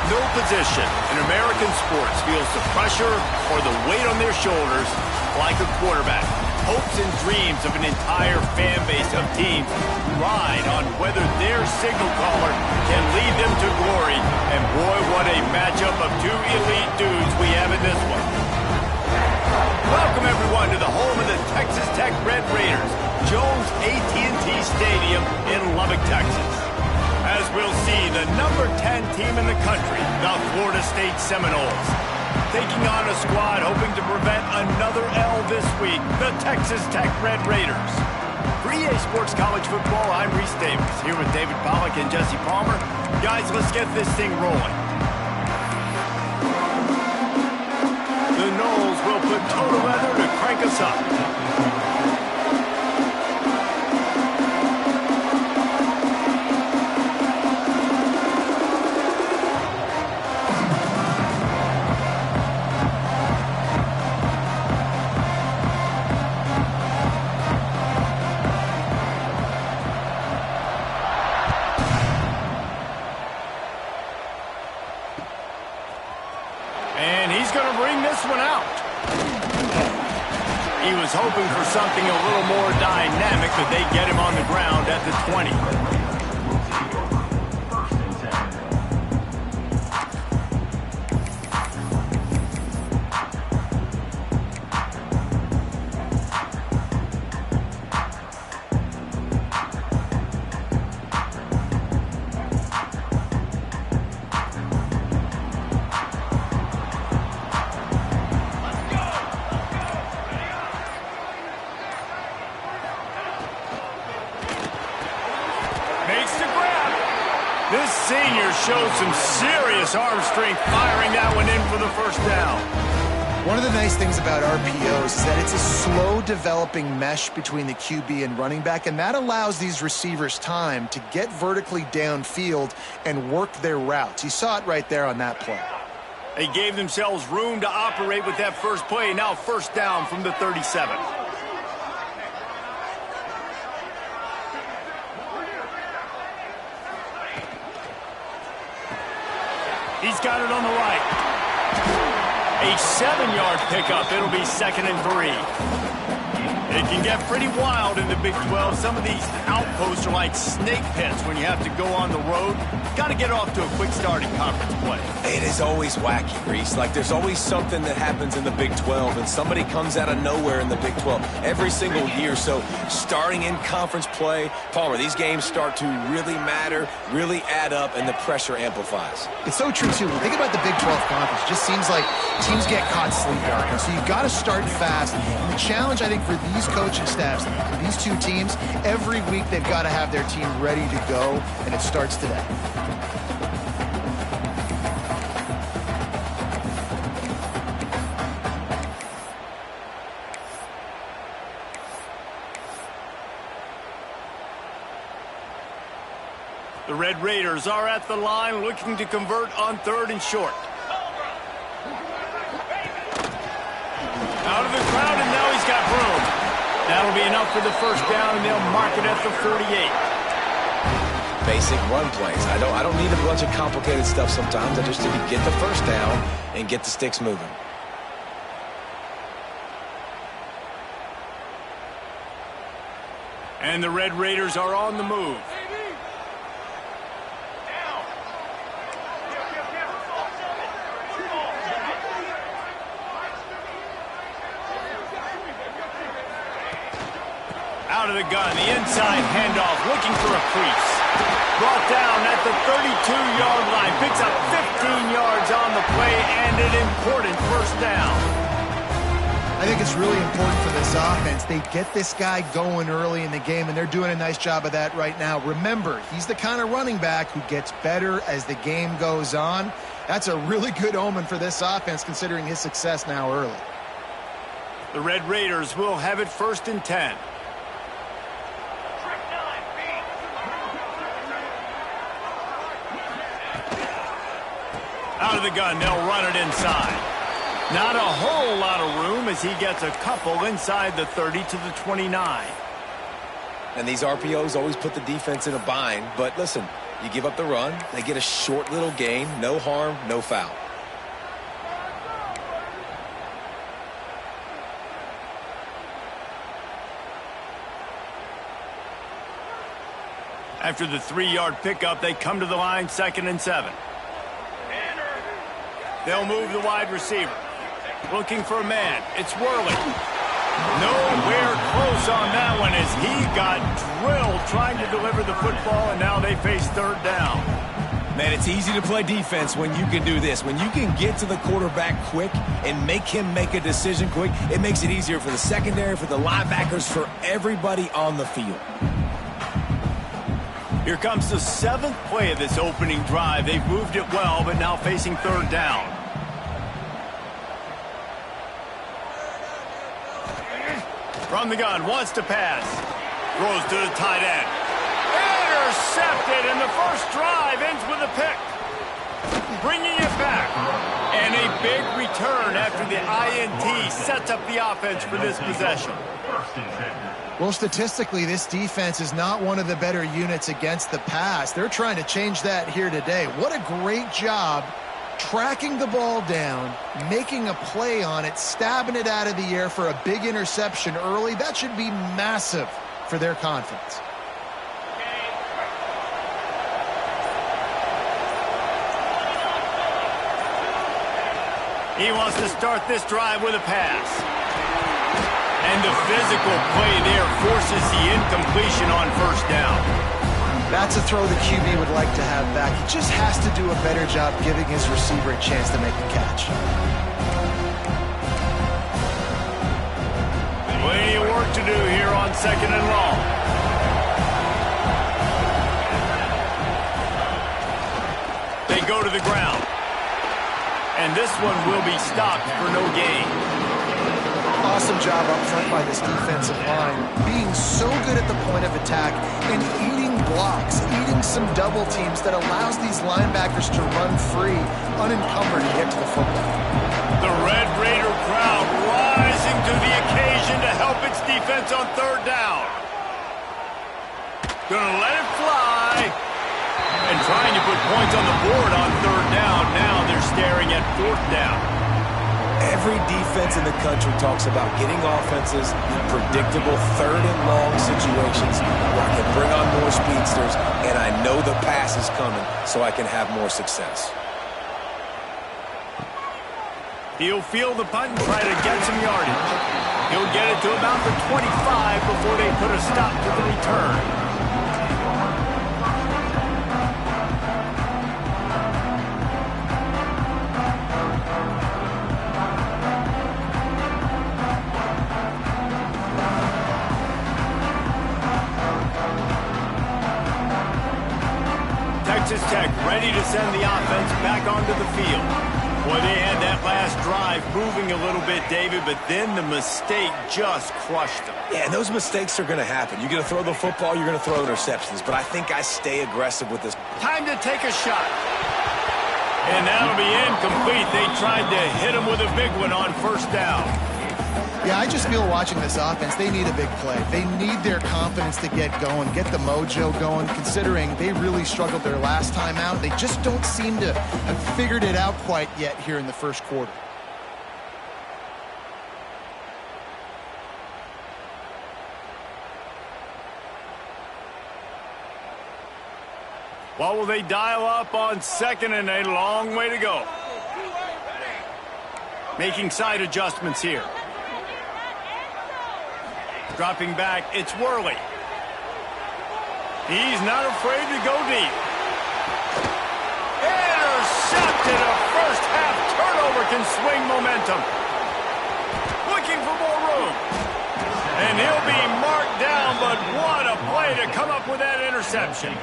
No position in American sports feels the pressure or the weight on their shoulders like a quarterback. Hopes and dreams of an entire fan base of teams ride on whether their signal caller can lead them to glory. And boy, what a matchup of two elite dudes we have in this one. Welcome, everyone, to the home of the Texas Tech Red Raiders, Jones AT&T Stadium in Lubbock, Texas. As we'll see, the number 10 team in the country, the Florida State Seminoles, taking on a squad hoping to prevent another L this week, the Texas Tech Red Raiders. For EA Sports College Football, I'm Reese Davis, here with David Pollack and Jesse Palmer. Guys, let's get this thing rolling. The Noles will put total weather to crank us up. He was hoping for something a little more dynamic, but they get him on the ground at the 20. This senior showed some serious arm strength firing that one in for the first down. One of the nice things about RPOs is that it's a slow developing mesh between the QB and running back, and that allows these receivers time to get vertically downfield and work their routes. You saw it right there on that play. They gave themselves room to operate with that first play. Now first down from the 37. He's got it on the right. A 7-yard pickup. It'll be 2nd and 3. It can get pretty wild in the Big 12. Some of these outposts are like snake pits when you have to go on the road. Got to get off to a quick start in conference play. It is always wacky, Reese. Like, there's always something that happens in the Big 12, and somebody comes out of nowhere in the Big 12 every single year. So starting in conference play, Palmer, these games start to really matter, really add up, and the pressure amplifies. It's so true, too. When you think about the Big 12 conference, it just seems like teams get caught sleepwalking. So you've got to start fast. And the challenge, I think, for these coaching staffs, for these two teams, every week they've got to have their team ready to go, and it starts today. The Red Raiders are at the line looking to convert on 3rd and short. Out of the crowd, and now he's got room. That'll be enough for the first down, and they'll mark it at the 48. Basic run plays. I don't need a bunch of complicated stuff sometimes. I just need to get the first down and get the sticks moving. And the Red Raiders are on the move. Out of the gun, the inside handoff, looking for a crease. Brought down at the 32-yard line, picks up 15 yards on the play, and an important first down. I think it's really important for this offense. They get this guy going early in the game, and they're doing a nice job of that right now. Remember, he's the kind of running back who gets better as the game goes on. That's a really good omen for this offense, considering his success now early. The Red Raiders will have it 1st and 10. Out of the gun, they'll run it inside. Not a whole lot of room as he gets a couple inside the 30 to the 29. And these RPOs always put the defense in a bind. But listen, You give up the run, they get a short little gain, no harm, no foul. After the 3-yard pickup, they come to the line, 2nd and 7. They'll move the wide receiver. Looking for a man. It's Worley. Nowhere close on that one as he got drilled trying to deliver the football, and now they face 3rd down. Man, it's easy to play defense when you can do this. When you can get to the quarterback quick and make him make a decision quick, it makes it easier for the secondary, for the linebackers, for everybody on the field. Here comes the 7th play of this opening drive. They've moved it well, but now facing 3rd down. From the gun, wants to pass. Throws to the tight end. Intercepted, and the first drive ends with a pick. Bringing it back. And a big return after the INT sets up the offense for this possession. Well, statistically, this defense is not one of the better units against the pass. They're trying to change that here today. What a great job tracking the ball down, making a play on it, stabbing it out of the air for a big interception early. That should be massive for their confidence. He wants to start this drive with a pass. And the physical play there forces the incompletion on 1st down. That's a throw the QB would like to have back. He just has to do a better job giving his receiver a chance to make a catch. Plenty of work to do here on 2nd and long. They go to the ground. And this one will be stopped for no gain. Awesome job up front by this defensive line, being so good at the point of attack and eating blocks, eating some double teams that allows these linebackers to run free, unencumbered to get to the football. The Red Raider crowd rising to the occasion to help its defense on 3rd down. Gonna let it fly. And trying to put points on the board on 3rd down. Now they're staring at 4th down. Every defense in the country talks about getting offenses in predictable 3rd and long situations where I can bring on more speedsters and I know the pass is coming so I can have more success. He'll field the punt and try to get some yardage. He'll get it to about the 25 before they put a stop to the return. Texas Tech ready to send the offense back onto the field. Boy, they had that last drive moving a little bit, David, but then the mistake just crushed them. Yeah, and those mistakes are going to happen. You're going to throw the football, you're going to throw interceptions, but I think I stay aggressive with this. Time to take a shot. And that'll be incomplete. They tried to hit him with a big one on 1st down. Yeah, I just feel watching this offense, they need a big play. They need their confidence to get going, get the mojo going, considering they really struggled their last time out. They just don't seem to have figured it out quite yet here in the 1st quarter. What will they dial up on 2nd and a long way to go? Making side adjustments here. Dropping back, it's Worley. He's not afraid to go deep. Intercepted. A first-half turnover can swing momentum. Looking for more room. And he'll be marked down, but what a play to come up with that interception.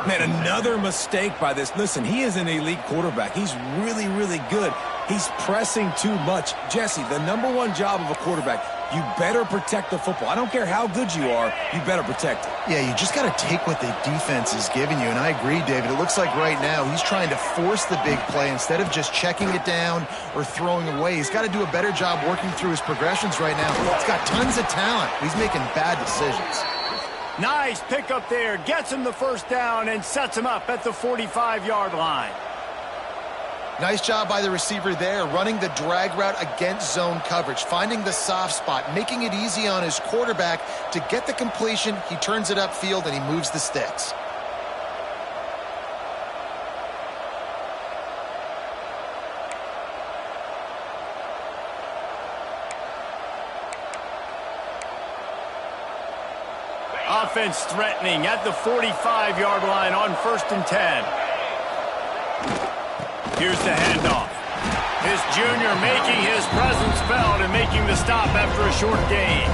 Man, another mistake by this. Listen, he is an elite quarterback. He's really, really good. He's pressing too much. Jesse, the #1 job of a quarterback, you better protect the football. I don't care how good you are, you better protect it. Yeah, you just got to take what the defense is giving you, and I agree, David. It looks like right now he's trying to force the big play instead of just checking it down or throwing away. He's got to do a better job working through his progressions right now. He's got tons of talent. He's making bad decisions. Nice pickup there. Gets him the first down and sets him up at the 45-yard line. Nice job by the receiver there, running the drag route against zone coverage, finding the soft spot, making it easy on his quarterback to get the completion. He turns it upfield and he moves the sticks. Offense threatening at the 45-yard line on 1st and 10. Here's the handoff. This junior making his presence felt and making the stop after a short gain.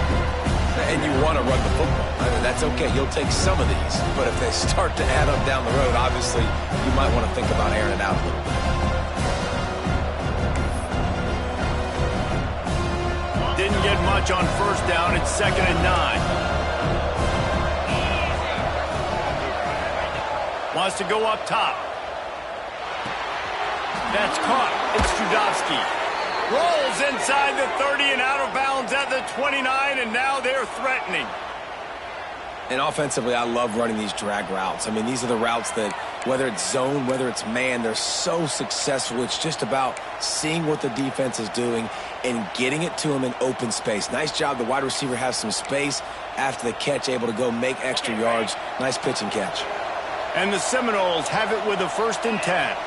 And you want to run the football. I mean, that's okay. You'll take some of these. But if they start to add up down the road, obviously, you might want to think about airing it out a little bit. Didn't get much on 1st down. It's 2nd and 9. Wants to go up top. That's caught. It's Judovsky. Rolls inside the 30 and out of bounds at the 29, and now they're threatening. And offensively, I love running these drag routes. I mean, these are the routes that, whether it's zone, whether it's man, they're so successful. It's just about seeing what the defense is doing and getting it to them in open space. Nice job. The wide receiver has some space after the catch, able to go make extra yards. Nice pitch and catch. And the Seminoles have it with a 1st and 10.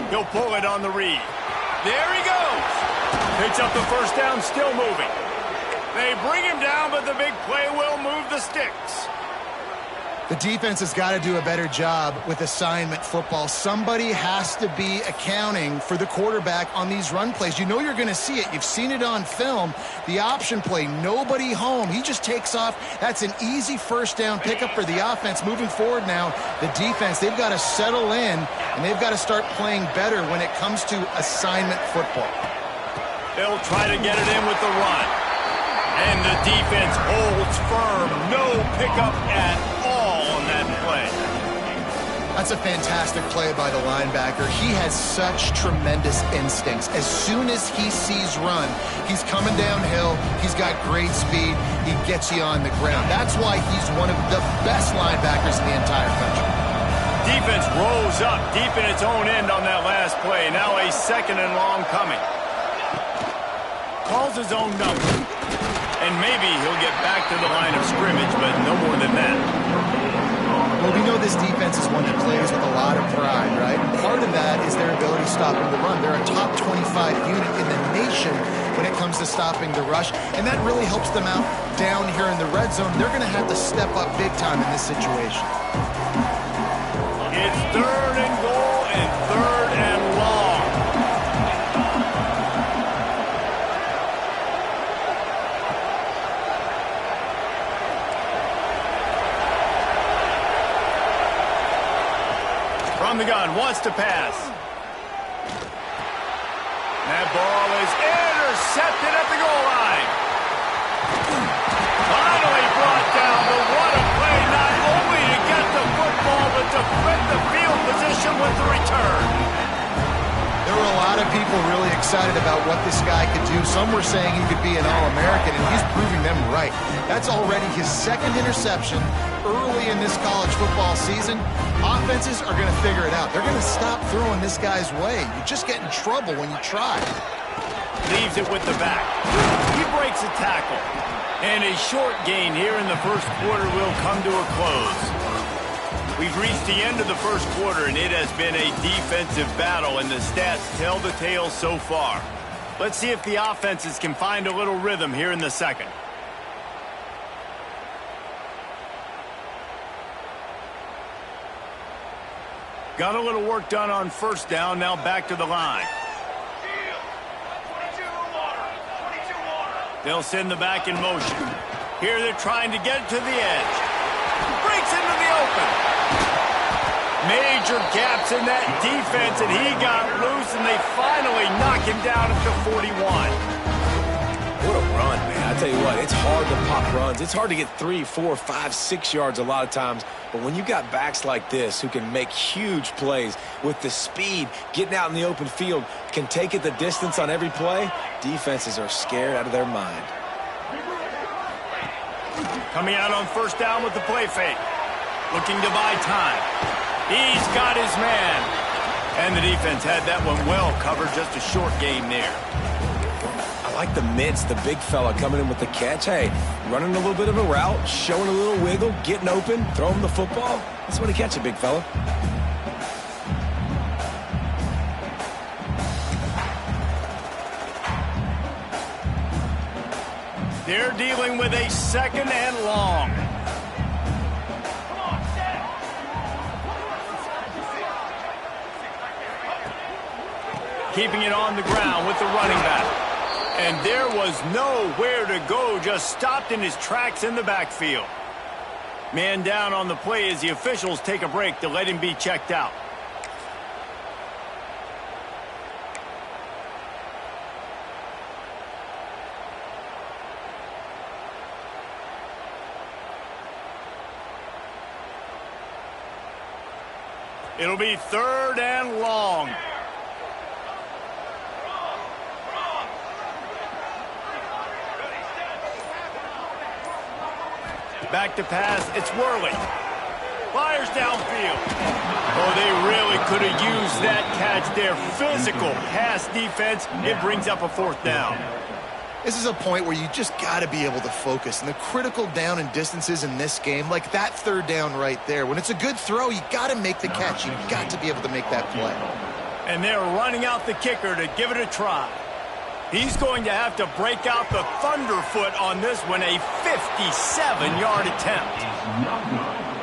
He'll pull it on the read. There he goes. Picks up the first down, still moving. They bring him down, but the big play will move the sticks. The defense has got to do a better job with assignment football. Somebody has to be accounting for the quarterback on these run plays. You know you're going to see it. You've seen it on film. The option play, nobody home. He just takes off. That's an easy first down pickup for the offense. Moving forward now, the defense, they've got to settle in, and they've got to start playing better when it comes to assignment football. They'll try to get it in with the run. And the defense holds firm. No pickup at all on that play. That's a fantastic play by the linebacker. He has such tremendous instincts. As soon as he sees run, he's coming downhill. He's got great speed. He gets you on the ground. That's why he's one of the best linebackers in the entire country. Defense rose up deep in its own end on that last play. Now a 2nd and long coming. Calls his own number. And maybe he'll get back to the line of scrimmage, but no more than that. Well, we know this defense is one that plays with a lot of pride, right? And part of that is their ability stopping the run. They're a top 25 unit in the nation when it comes to stopping the rush, and that really helps them out down here in the red zone. They're going to have to step up big time in this situation. It's 3rd and goal and 3rd and long. From the gun, wants to pass. That ball is intercepted at the goal line. Finally brought down, but what a play, not only to get the football, but to flip the field position with the return. There were a lot of people really excited about what this guy could do. Some were saying he could be an All-American, and he's proving them right. That's already his 2nd interception early in this college football season. Offenses are going to figure it out. They're going to stop throwing this guy's way. You just get in trouble when you try. Leaves it with the back. He breaks a tackle. And a short gain here in the 1st quarter will come to a close. We've reached the end of the 1st quarter, and it has been a defensive battle, and the stats tell the tale so far. Let's see if the offenses can find a little rhythm here in the 2nd. Got a little work done on 1st down, now back to the line. They'll send the back in motion. Here they're trying to get it to the edge. Breaks into the open. Major gaps in that defense, and he got loose, and they finally knock him down at the 41. What a run, man. I tell you what, it's hard to pop runs. It's hard to get 3, 4, 5, 6 yards a lot of times. But when you got backs like this who can make huge plays with the speed, getting out in the open field, can take it the distance on every play, defenses are scared out of their mind. Coming out on first down with the play fake. Looking to buy time. He's got his man. And the defense had that one well covered. Just a short gain there. I like the mitts, the big fella coming in with the catch. Hey, running a little bit of a route, showing a little wiggle, getting open, throwing the football. That's when he catch it, big fella. They're dealing with a second and long. Keeping it on the ground with the running back. And there was nowhere to go, just stopped in his tracks in the backfield. Man down on the play as the officials take a break to let him be checked out. It'll be third and long. Back to pass, it's Worley. Fires downfield. Oh, they really could have used that catch there. Physical pass defense. It brings up a fourth down. This is a point where you just got to be able to focus. And the critical down and distances in this game, like that third down right there, when it's a good throw, you got to make the catch. You got to be able to make that play. And they're running out the kicker to give it a try. He's going to have to break out the thunderfoot on this one, a 57-yard attempt.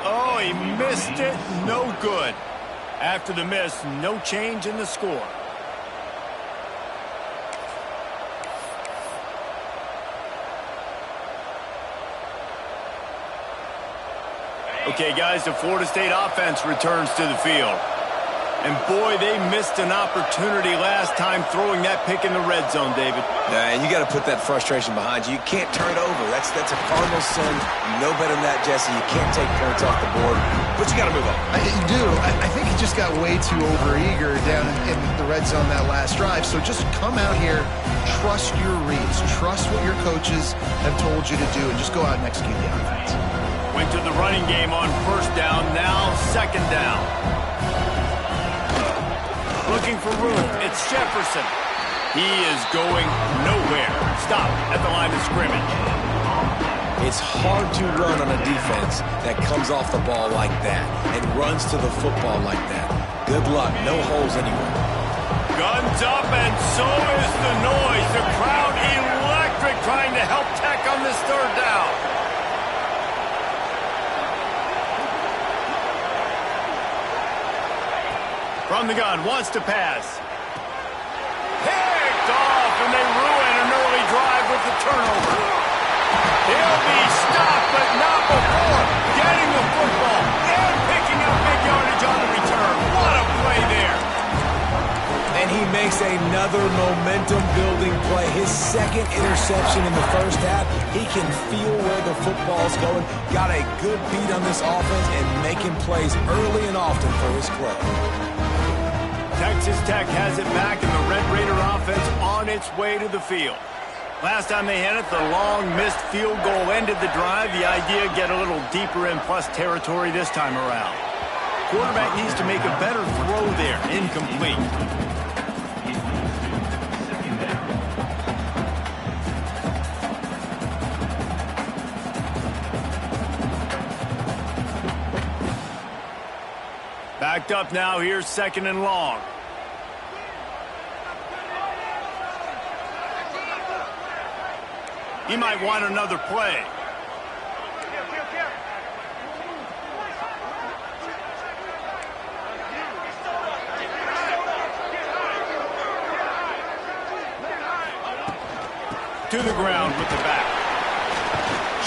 Oh, he missed it. No good. After the miss, no change in the score. Okay, guys, the Florida State offense returns to the field. And, boy, they missed an opportunity last time throwing that pick in the red zone, David. Nah, and you got to put that frustration behind you. You can't turn it over. That's a cardinal sin. You know better than that, Jesse. You can't take points off the board. But you got to move on. You do. I think he just got way too overeager down in the red zone that last drive. So just come out here, trust your reads, trust what your coaches have told you to do, and just go out and execute the offense. Went to the running game on first down, now second down. Looking for room, it's Jefferson. He is going nowhere. Stop at the line of scrimmage. It's hard to run on a defense that comes off the ball like that and runs to the football like that. Good luck, no holes anywhere. Guns up, and so is the noise. The crowd electric, trying to help Tech on this third down. From the gun, wants to pass. Picked off, and they ruin an early drive with the turnover. He'll be stopped, but not before getting the football and picking up big yardage on the return. What a play there. And he makes another momentum-building play. His second interception in the first half. He can feel where the football's going. Got a good beat on this offense and making plays early and often for his club. Texas Tech has it back, and the Red Raider offense on its way to the field. Last time they had it, the long missed field goal ended the drive. The idea, get a little deeper in plus territory this time around. Quarterback needs to make a better throw there. Incomplete. Backed up now, here's second and long. He might want another play. To the ground with the back.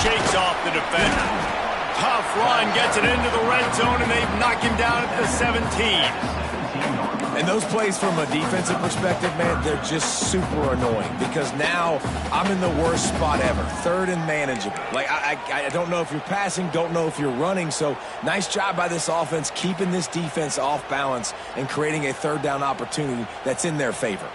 Shakes off the defender. Tough run, gets it into the red zone, and they've knocked him down at the 17. And those plays from a defensive perspective, man, they're just super annoying because now I'm in the worst spot ever. Third and manageable. Like, I don't know if you're passing, don't know if you're running. So nice job by this offense keeping this defense off balance and creating a third down opportunity that's in their favor.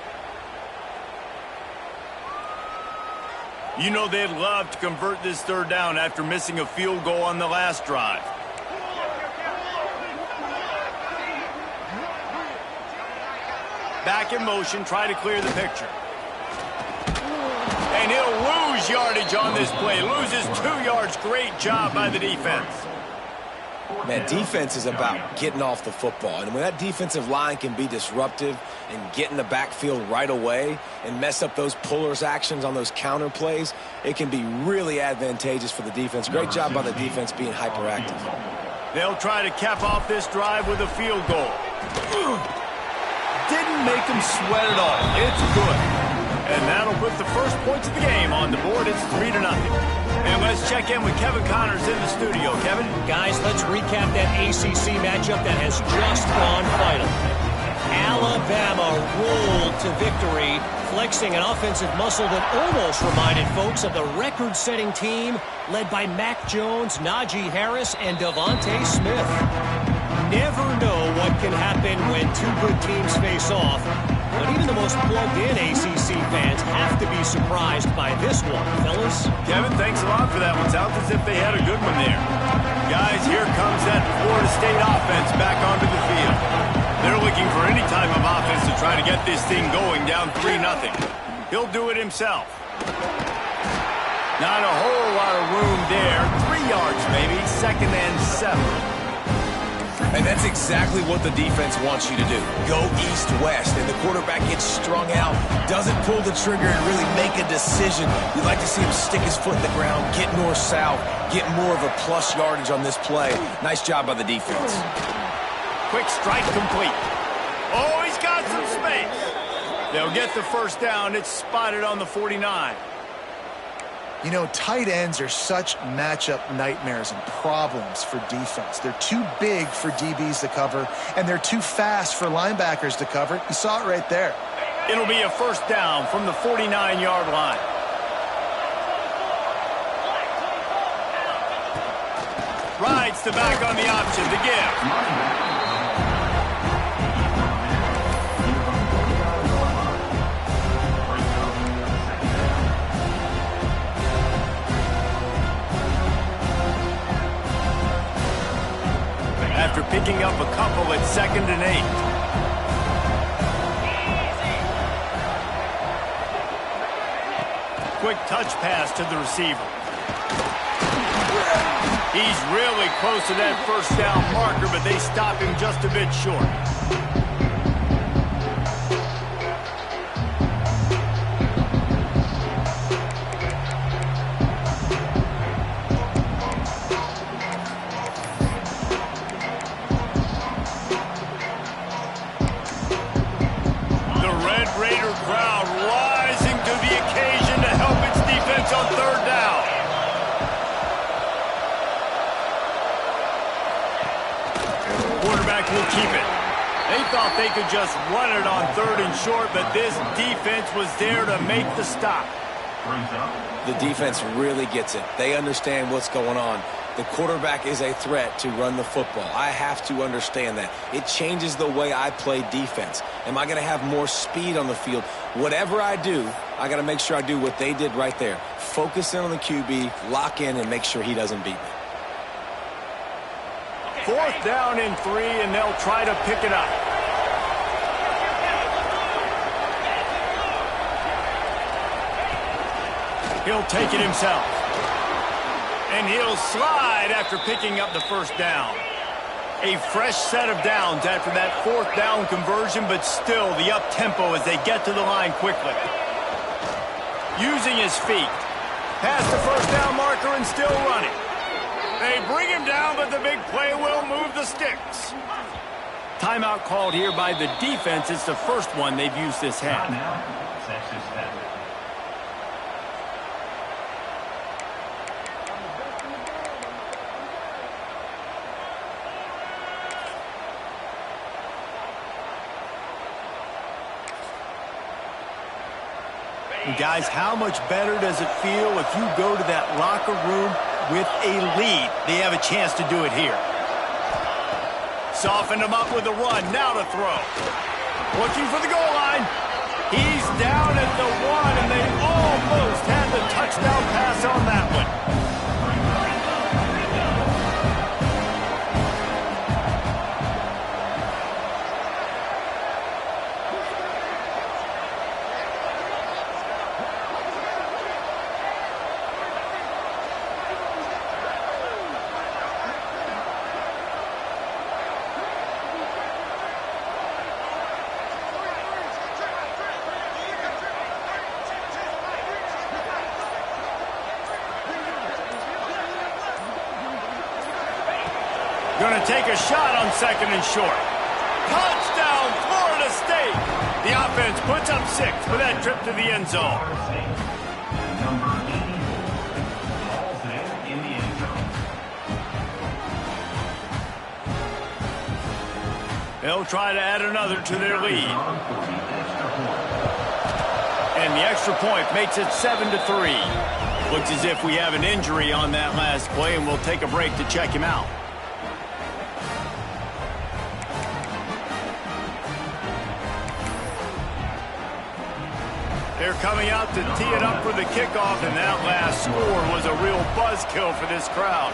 You know they'd love to convert this third down after missing a field goal on the last drive. Back in motion, try to clear the picture. And he'll lose yardage on this play. Loses 2 yards. Great job by the defense. Man, defense is about getting off the football. And when that defensive line can be disruptive and get in the backfield right away and mess up those pullers actions on those counter plays, it can be really advantageous for the defense. Great job by the defense being hyperactive. They'll try to cap off this drive with a field goal. Didn't make them sweat at all. It's good. And that'll put the first points of the game on the board. It's 3-0. And let's check in with Kevin Connors in the studio. Kevin? Guys, let's recap that ACC matchup that has just gone final. Alabama rolled to victory, flexing an offensive muscle that almost reminded folks of the record-setting team led by Mac Jones, Najee Harris, and Devontae Smith. Never know what can happen when 2 good teams face off, but even the most plugged-in ACC fans have to be surprised by this one, fellas. Kevin, thanks a lot for that one. Sounds as if they had a good one there. Guys, here comes that Florida State offense back onto the field. They're looking for any type of offense to try to get this thing going, down 3-0. He'll do it himself. Not a whole lot of room there. 3 yards maybe, 2nd and 7. And that's exactly what the defense wants you to do. Go east-west, and the quarterback gets strung out, doesn't pull the trigger and really make a decision. We'd like to see him stick his foot in the ground, get north-south, get more of a plus yardage on this play. Nice job by the defense. Quick strike complete. Oh, he's got some space. They'll get the first down. It's spotted on the 49. You know, tight ends are such matchup nightmares and problems for defense. They're too big for DBs to cover, and they're too fast for linebackers to cover. You saw it right there. It'll be a first down from the 49-yard line. Rides the back on the option to give. After picking up a couple at 2nd and 8. Quick touch pass to the receiver. He's really close to that first down marker, but they stop him just a bit short. Raider crowd rising to the occasion to help its defense on 3rd down. Quarterback will keep it. They thought they could just run it on 3rd and short, but this defense was there to make the stop. The defense really gets it. They understand what's going on. The quarterback is a threat to run the football. I have to understand that. It changes the way I play defense. Am I going to have more speed on the field? Whatever I do, I got to make sure I do what they did right there. Focus in on the QB, lock in, and make sure he doesn't beat me. 4th down and 3, and they'll try to pick it up. He'll take it himself. And he'll slide after picking up the first down. A fresh set of downs after that 4th down conversion, but still the up-tempo as they get to the line quickly. Using his feet. Past the first down marker and still running. They bring him down, but the big play will move the sticks. Timeout called here by the defense. It's the first one they've used this half. Guys, how much better does it feel if you go to that locker room with a lead? They have a chance to do it here. Softened him up with a run. Now to throw. Looking for the goal line. He's down at the 1, and they almost had the touchdown focus on that one. Going to take a shot on 2nd and short. Touchdown, Florida State. The offense puts up 6 for that trip to the end zone. They'll try to add another to their lead. And the extra point makes it 7-3. Looks as if we have an injury on that last play, and we'll take a break to check him out. They're coming out to tee it up for the kickoff, and that last score was a real buzzkill for this crowd.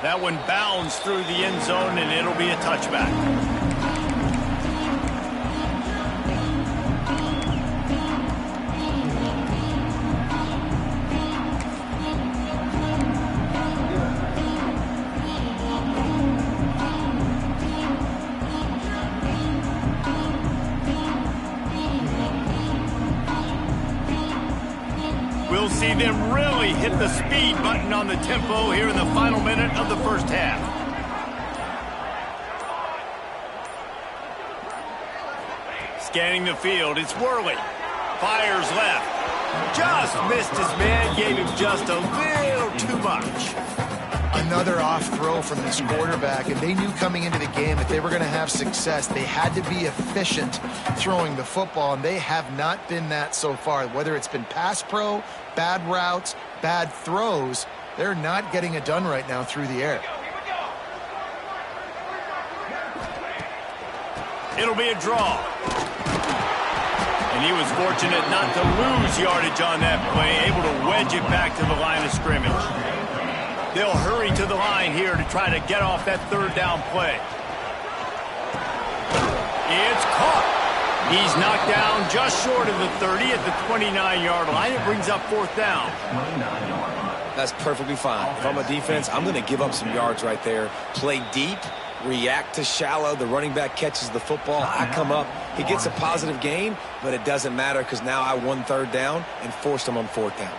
That one bounds through the end zone, and it'll be a touchback. We'll see them really hit the speed button on the tempo here in the final minute of the first half. Scanning the field, it's Worley. Fires left. Just missed his man, gave him just a little too much. Another off throw from this quarterback, and they knew coming into the game that they were going to have success. They had to be efficient throwing the football, and they have not been that so far. Whether it's been pass pro, bad routes, bad throws, they're not getting it done right now through the air. It'll be a draw. And he was fortunate not to lose yardage on that play, able to wedge it back to the line of scrimmage. They'll hurry to the line here to try to get off that 3rd down play. It's caught. He's knocked down just short of the 30 at the 29-yard line. It brings up 4th down. That's perfectly fine. If I'm a defense, I'm going to give up some yards right there. Play deep, react to shallow. The running back catches the football. I come up. He gets a positive gain, but it doesn't matter because now I won 3rd down and forced him on 4th down.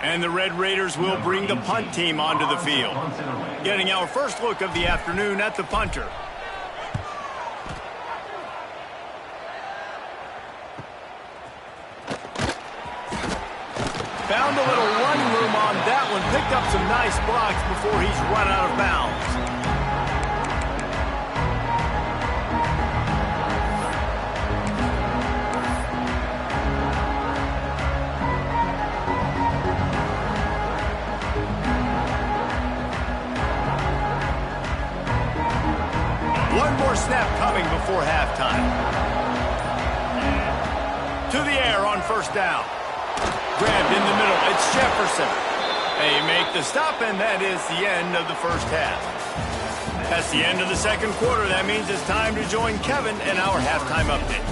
And the Red Raiders will bring the punt team onto the field. Getting our first look of the afternoon at the punter. Found a little run room on that one. Picked up some nice blocks before he's run out of bounds. One more snap coming before halftime. To the air on 1st down. Grabbed in the middle. It's Jefferson. They make the stop, and that is the end of the first half. That's the end of the 2nd quarter. That means it's time to join Kevin in our halftime update.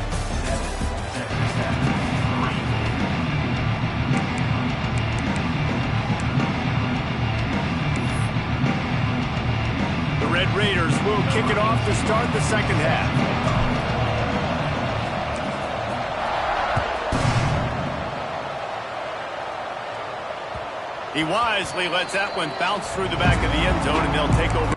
The Red Raiders will kick it off to start the 2nd half. He wisely lets that one bounce through the back of the end zone, and they'll take over.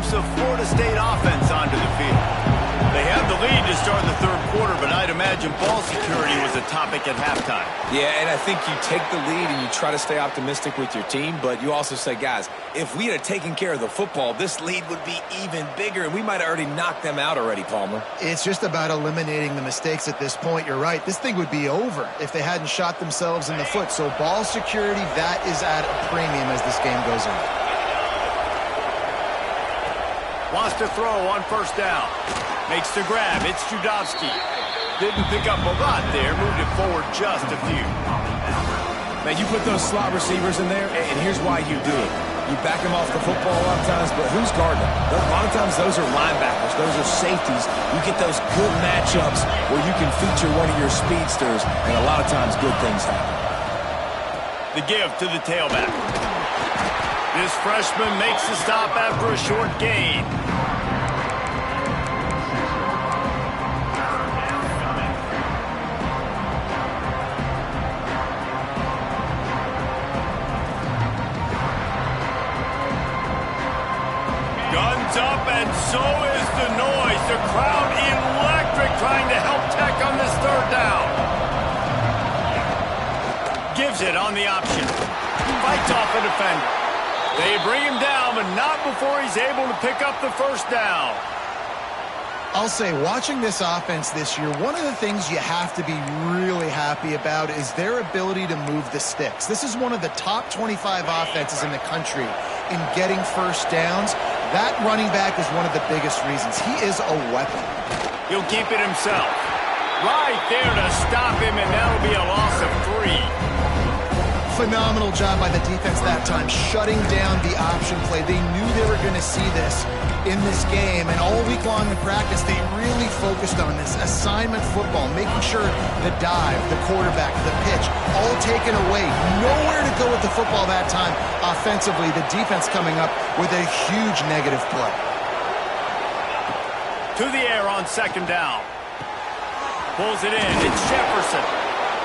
moves the Florida State offense onto the field. They have the lead to start the third quarter, but I'd imagine ball security was a topic at halftime. Yeah, and I think you take the lead and you try to stay optimistic with your team, but you also say, guys, if we had taken care of the football, this lead would be even bigger, and we might have already knocked them out already, Palmer. It's just about eliminating the mistakes at this point. You're right. This thing would be over if they hadn't shot themselves in the foot. So ball security, that is at a premium as this game goes on. Wants to throw on first down. Makes the grab. It's Judowski. Didn't pick up a lot there. Moved it forward just a few. Man, you put those slot receivers in there, and here's why you do it. You back them off the football a lot of times, but who's guarding them? A lot of times those are linebackers. Those are safeties. You get those good matchups where you can feature one of your speedsters, and a lot of times good things happen. The give to the tailback. This freshman makes the stop after a short gain. Guns up, and so is the noise. The crowd electric, trying to help Tech on this third down. Gives it on the option. Fights off a defender. They bring him down, but not before he's able to pick up the first down. I'll say, watching this offense this year, one of the things you have to be really happy about is their ability to move the sticks. This is one of the top 25 offenses in the country in getting first downs. That running back is one of the biggest reasons. He is a weapon. He'll keep it himself. Right there to stop him, and that'll be a loss of 3. Phenomenal job by the defense that time, shutting down the option play. They knew they were going to see this in this game, and all week long in practice, they really focused on this assignment football, making sure the dive, the quarterback, the pitch, all taken away. Nowhere to go with the football that time offensively. The defense coming up with a huge negative play. To the air on second down. Pulls it in. It's Jefferson.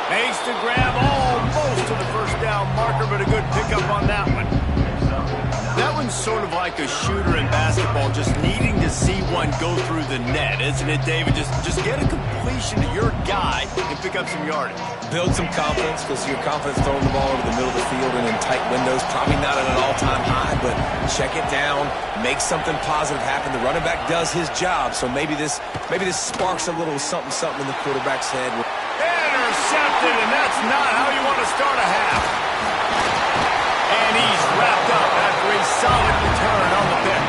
Makes the grab almost to the first down marker, but a good pickup on that one. That one's sort of like a shooter in basketball, just needing to see one go through the net, isn't it, David? Just get a completion to your guy and pick up some yardage. Build some confidence, because your confidence throwing the ball over the middle of the field and in tight windows, probably not at an all-time high, but check it down, make something positive happen. The running back does his job, so maybe this sparks a little something in the quarterback's head. Intercepted, and that's not how you want to start a half. And he's wrapped up after a solid return on the pick.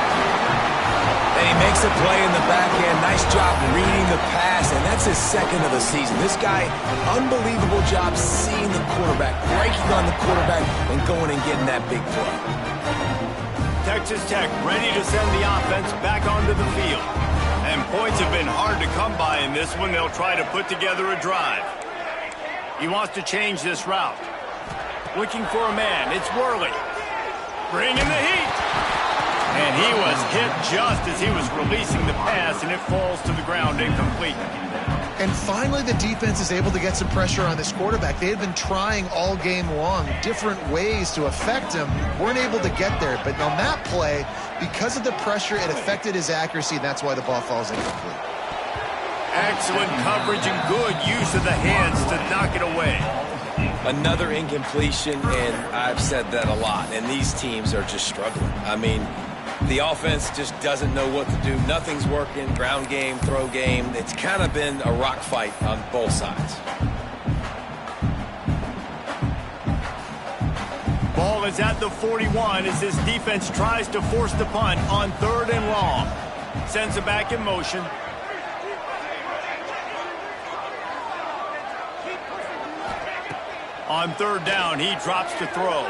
And he makes a play in the back end. Nice job reading the pass, and that's his second of the season. This guy, unbelievable job seeing the quarterback, breaking on the quarterback, and going and getting that big play. Texas Tech ready to send the offense back onto the field. And points have been hard to come by in this one. They'll try to put together a drive. He wants to change this route. Looking for a man. It's Worley. Bringing the heat. And he was hit just as he was releasing the pass, and it falls to the ground incomplete. And finally, the defense is able to get some pressure on this quarterback. They had been trying all game long different ways to affect him. Weren't able to get there. But on that play, because of the pressure, it affected his accuracy, and that's why the ball falls incomplete. Excellent coverage and good use of the hands to knock it away. Another incompletion, and I've said that a lot, and these teams are just struggling. I mean, the offense just doesn't know what to do. Nothing's working. Ground game, throw game. It's kind of been a rock fight on both sides. Ball is at the 41 as this defense tries to force the punt on third and long. Sends it back in motion. On third down, he drops to throw.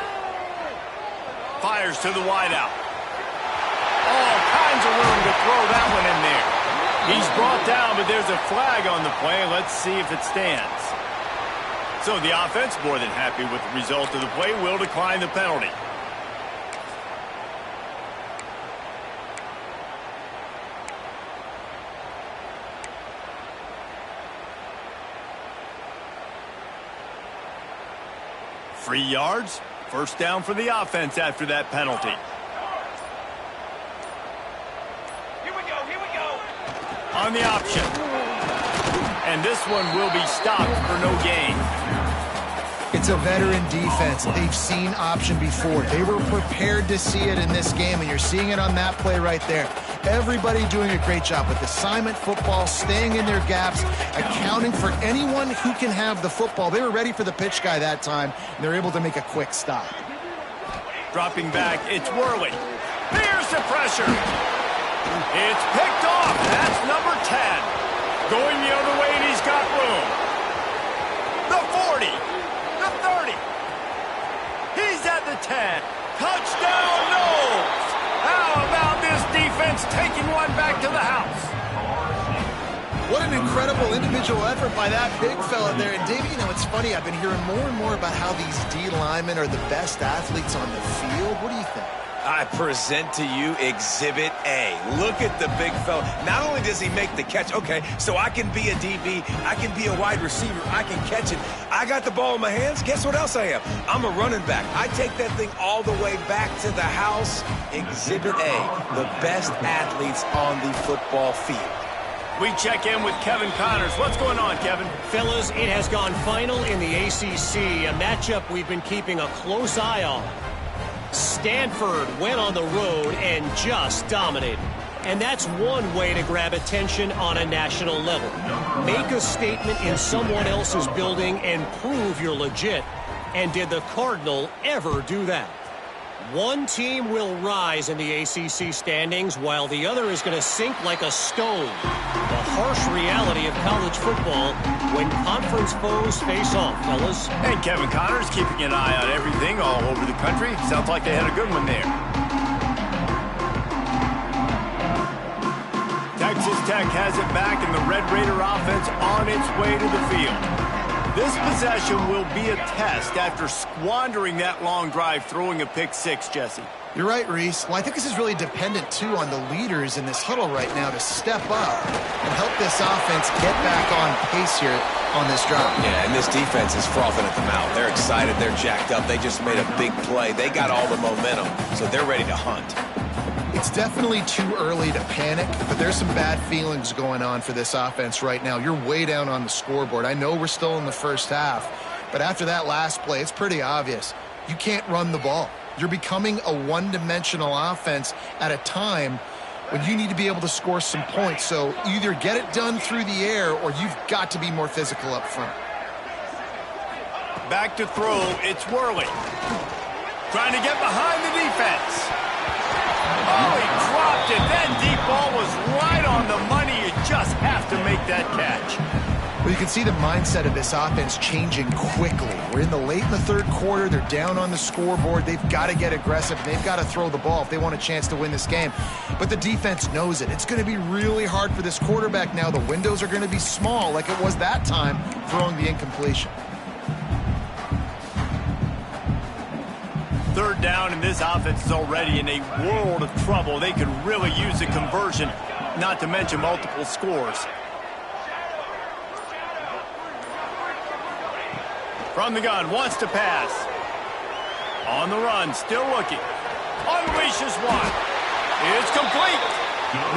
Fires to the wideout. All kinds of room to throw that one in there. He's brought down, but there's a flag on the play. Let's see if it stands. So the offense, more than happy with the result of the play, will decline the penalty. Free yards, first down for the offense after that penalty. on the option. And this one will be stopped for no gain. It's a veteran defense. They've seen option before. They were prepared to see it in this game, and you're seeing it on that play right there. Everybody doing a great job with assignment football, staying in their gaps, accounting for anyone who can have the football. They were ready for the pitch guy that time, and they're able to make a quick stop. Dropping back, it's Worley. Here's the pressure. It's picked off. That's number 10. Going the other way, and he's got room. The 40. The 30. He's at the 10. Touchdown, Knowles. How about this defense taking one back to the house? What an incredible individual effort by that big fella there. And, Davey, you know, it's funny. I've been hearing more and more about how these D linemen are the best athletes on the field. What do you think? I present to you Exhibit A. Look at the big fella. Not only does he make the catch, okay, so I can be a DB, I can be a wide receiver, I can catch it. I got the ball in my hands. Guess what else I am? I'm a running back. I take that thing all the way back to the house. Exhibit A, the best athletes on the football field. We check in with Kevin Connors. What's going on, Kevin? Fellas, it has gone final in the ACC, a matchup we've been keeping a close eye on. Stanford went on the road and just dominated. And that's one way to grab attention on a national level. Make a statement in someone else's building and prove you're legit. And did the Cardinal ever do that? One team will rise in the ACC standings while the other is going to sink like a stone. The harsh reality of college football when conference foes face off, fellas. And Kevin Connors keeping an eye on everything all over the country. Sounds like they had a good one there. Texas Tech has it back, and the Red Raider offense on its way to the field. This possession will be a test after squandering that long drive, throwing a pick six, Jesse. You're right, Reese. Well, I think this is really dependent, too, on the leaders in this huddle right now to step up and help this offense get back on pace here on this drive. Yeah, and this defense is frothing at the mouth. They're excited. They're jacked up. They just made a big play. They got all the momentum, so they're ready to hunt. It's definitely too early to panic, but there's some bad feelings going on for this offense right now. You're way down on the scoreboard. I know we're still in the first half, but after that last play, it's pretty obvious. You can't run the ball. You're becoming a one-dimensional offense at a time when you need to be able to score some points. So either get it done through the air or you've got to be more physical up front. Back to throw, it's Worley. Trying to get behind the defense. Oh, he dropped it. That deep ball was right on the money. You just have to make that catch. Well, you can see the mindset of this offense changing quickly. We're in the third quarter. They're down on the scoreboard. They've got to get aggressive. They've got to throw the ball if they want a chance to win this game. But the defense knows it. It's going to be really hard for this quarterback now. The windows are going to be small like it was that time throwing the incompletion. Third down, and this offense is already in a world of trouble. They could really use a conversion, not to mention multiple scores. From the gun, wants to pass. On the run, still looking. Unleashes one. It's complete.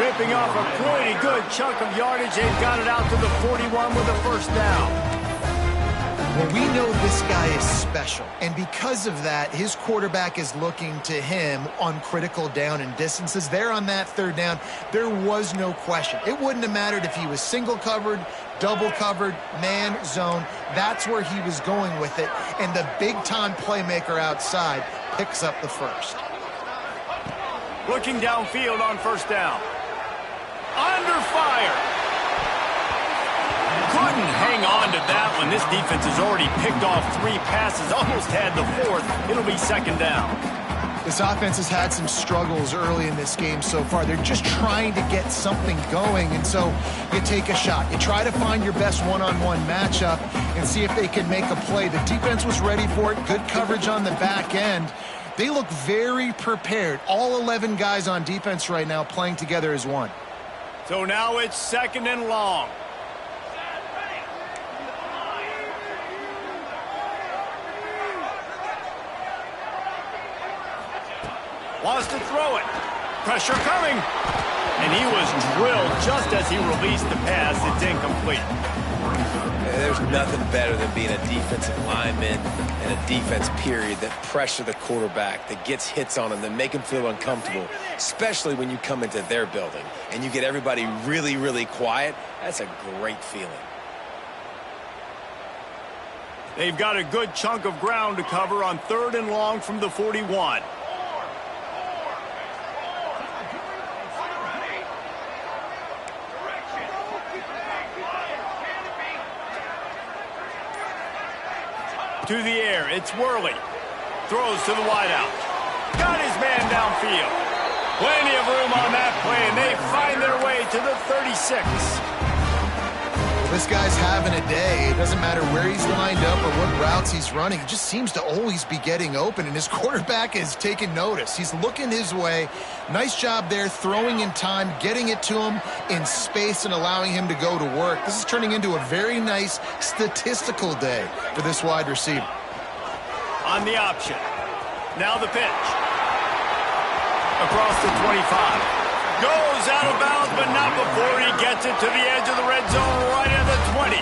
Ripping off a pretty good chunk of yardage. They've got it out to the 41 with a first down. Well, we know this guy is special, and because of that, his quarterback is looking to him on critical down and distances. There on that third down, there was no question. It wouldn't have mattered if he was single covered, double covered, man, zone. That's where he was going with it, and the big-time playmaker outside picks up the first. Looking downfield on first down. Under fire. Couldn't hang on to that one. This defense has already picked off 3 passes, almost had the 4th. It'll be second down. This offense has had some struggles early in this game so far. They're just trying to get something going, and so you take a shot. You try to find your best one-on-one matchup and see if they can make a play. The defense was ready for it. Good coverage on the back end. They look very prepared. All 11 guys on defense right now playing together as one. So now it's second and long. Wants to throw it. Pressure coming. And he was drilled just as he released the pass. It's incomplete. There's nothing better than being a defensive lineman and a defense period that pressure the quarterback, that gets hits on him, that make him feel uncomfortable, especially when you come into their building and you get everybody really, really quiet. That's a great feeling. They've got a good chunk of ground to cover on 3rd and long from the 41. To the air, it's Worley. Throws to the wideout. Got his man downfield. Plenty of room on that play, and they find their way to the 36. Well, this guy's having a day. It doesn't matter where he's lined up or what routes he's running. He just seems to always be getting open, and his quarterback is taking notice. He's looking his way. Nice job there, throwing in time, getting it to him in space and allowing him to go to work. This is turning into a very nice statistical day for this wide receiver. On the option. Now the pitch. Across the 25. Goes out of bounds, but not before he gets it to the edge of the red zone right at the 20.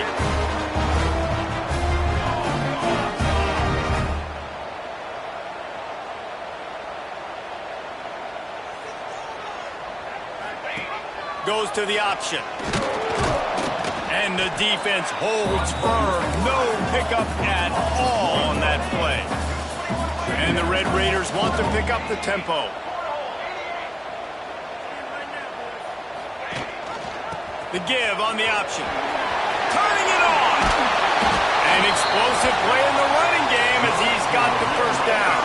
Goes to the option. And the defense holds firm. No pickup at all on that play. And the Red Raiders want to pick up the tempo. The give on the option. Turning it on. An explosive play in the running game as he's got the first down.